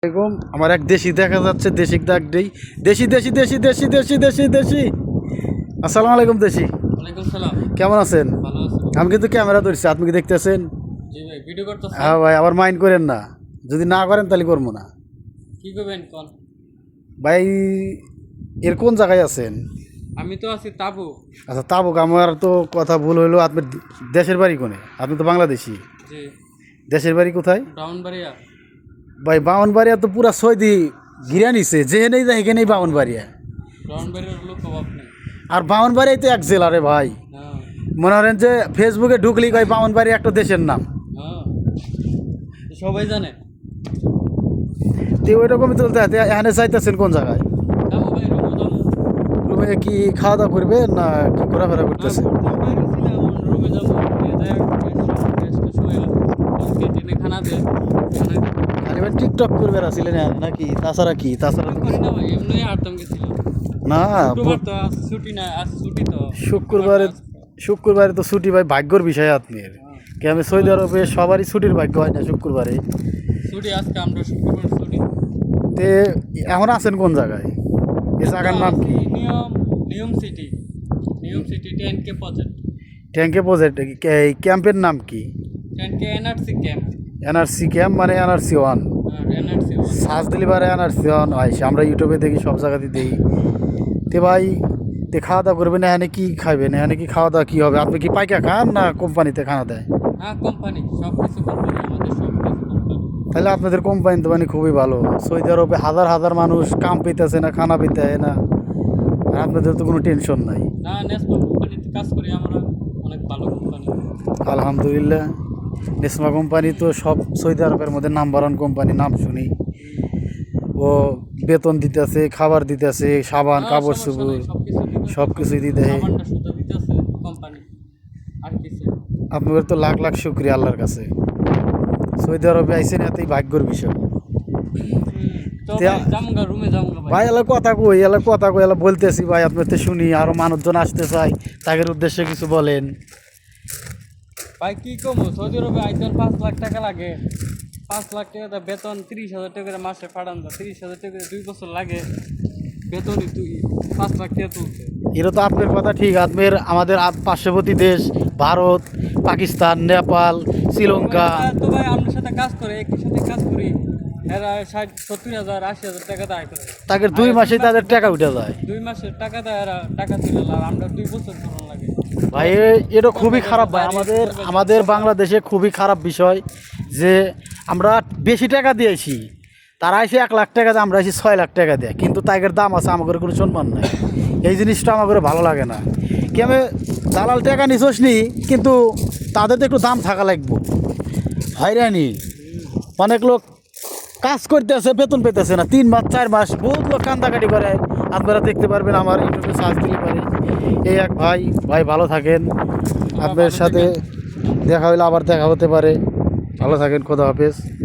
এরকম আমার এক দেশি দেখা যাচ্ছে, দেশি দাগ দেই। দেশি দেশি দেশি দেশি দেশি দেশি দেশি আসসালামু আলাইকুম দেশি। ওয়ালাইকুম সালাম। কেমন আছেন? ভালো আছি। আমি কিন্তু ক্যামেরা ধরছি, আপনি কি দেখতেছেন? জি ভাই, ভিডিও করতেছেন? হ্যাঁ ভাই, আবার মাইন্ড করেন না, যদি না করেন তাহলে করবো না কি করবেন কোন? ভাই। এর কোন জায়গায় আছেন? আমি তো আছি তাবু। আচ্ছা তাবুক, আমার তো কথা ভুল হইলো। আপনার দেশের বাড়ি কোনে? আপনি তো বাংলাদেশি। জি। দেশের বাড়ি কোথায়? ব্রাউনবাড়িয়া। ভাই বামনবাড়িয়া তো পুরা সৌদি ঘিরে নিছে, যেখানেই যায় সেখানেই বামনবাড়িয়া। ব্রাউনবাড়িয়ার লোক অভাব নেই। আর বামনবাড়িয়াই তো এক জেলা রে ভাই। হ্যাঁ মনে করেন যে ফেসবুকে ঢুকলি কয় বামনবাড়ি একটা দেশের নাম। হ্যাঁ, সবাই জানে। তো ওই রকমই চলতে আছে। এখানে চাইতেছেন কোন জায়গায়? যাবো ভাই, রুমে যাবো। রুমে কি খাওয়া দাওয়া করবে না কি ঘোরাফেরা করতেছে? রুমে যাবো, ক্যান্টিনে খানা দেয়। খালি ভাই টিকটক করবে আসছিলেন নাকি? তাছাড়া কি? তাছাড়া তো করি না ভাই, এমনি আটম গেছিলাম। না। শুক্রবার তো আজ ছুটি না, আজ ছুটি তো। শুক্রবারে তো ছুটি ভাই, ভাগ্যর বিষয় আপনার। কি আমি সৌদি আরবে সবারই ছুটির ভাগ্য হয় না শুক্রবারে। ছুটি আজকে, আমরা শুক্রবার ছুটি। তে এখন আছেন কোন জায়গায়? এই জায়গার নাম কি? নিয়ম সিটি। নিয়ম সিটি 10K প্রজেক্ট। ট্যাঙ্কে প্রজেক্ট। এই ক্যাম্পের নাম কি? 10K NRC camp. NRC camp মানে এনআরসি ওয়ান। এনআরসি সার্চ দিলে পারে এনআরসি ওয়ান হয়, আমরা ইউটিউবে দেখি, সব জায়গাতে দেখি। তে ভাই, তে খাওয়া দাওয়া করবেন এখানে? কি খাইবেন এখানে? কি খাওয়া দাওয়া কী হবে? আপনি কি পাইকা খান না কোম্পানিতে খানা দেয়? হ্যাঁ, কোম্পানি সব কিছু কোম্পানি, আমাদের সব কিছু কোম্পানি। তাহলে আপনাদের কোম্পানি তো মানে খুবই ভালো। সৌদি আরবে হাজার হাজার মানুষ কাম পেতেছে না, খানা পেতে না, আর আপনাদের তো কোনো টেনশন নাই। না, নেসমা কোম্পানিতে কাজ করি আমরা, অনেক ভালো কোম্পানি। আলহামদুলিল্লাহ। নেসমা কোম্পানি তো সব সৌদি আরবের মধ্যে নাম্বার ওয়ান কোম্পানি, নাম শুনি। ও বেতন দিতেছে, খাবার দিতেছে, সাবান, কাপড় চোপড় সব কিছুই দিতে। সাবানটা শুধু দিতেছে কোম্পানি, আর কিছু। আপনাদের তো লাখ লাখ শুক্রিয়া আল্লাহর কাছে। সৌদি আরবে আইসেন, এতই ভাগ্যর বিষয়। তো জামগা রুমে জামগা ভাই এলা কথা কই, এলা বলতেছি ভাই, আপনার তো শুনি আরো মানুষজন আসতে চাই, তাদের উদ্দেশ্যে কিছু বলেন। ভাই কি কম, সৌদি আরবে আইতেন 5 লাখ টাকা লাগে। 5 লাখ টাকা বেতন, 30,000 টাকা করে মাসে পাঠান। 30,000 টাকা 2 বছর লাগে বেতনই, তুই 5 লাখ টাকা তুলতে। এটা তো আপনার কথা ঠিক। আপনার আমাদের পার্শ্ববর্তী দেশ ভারত, পাকিস্তান, নেপাল, শ্রীলঙ্কা। তো ভাই আপনার সাথে কাজ করে, একই সাথে কাজ করি, এরা 60-70,000 80,000 টাকা দেয় করে। তাদের 2 মাসে তাদের টাকা উঠে যায়। 2 মাসের টাকা দেয়, এরা টাকা তুলে, আর আমরা 2 বছর ধরুন লাগে। ভাই এটা খুবই খারাপ ভাই, আমাদের বাংলাদেশে খুবই খারাপ বিষয় যে আমরা বেশি টাকা দিয়েছি, তারা এসে 1 লাখ টাকা দেয়, আমরা এসে 6 লাখ টাকা দেয়, কিন্তু তাদের দাম আছে, আমাদের কোনো সম্মান নাই। এই জিনিসটা আমাদের ভালো লাগে না। কি আমি দালাল টাকা নিছোস নি, কিন্তু তাদের তো একটু দাম থাকা লাগবো। হয়রানি, অনেক লোক কাজ করতেছে, বেতন পেতেছে না, 3 মাস 4 মাস, বহুত লোক কান্দাকাটি করে। আপনারা দেখতে পারবেন, আমার ইউটিউবে সার্চ দিলে পারে। এই এক ভাই, ভালো থাকেন। আপনার সাথে দেখা হইলে আবার দেখা হতে পারে। ভালো থাকেন, খোদা হাফেজ।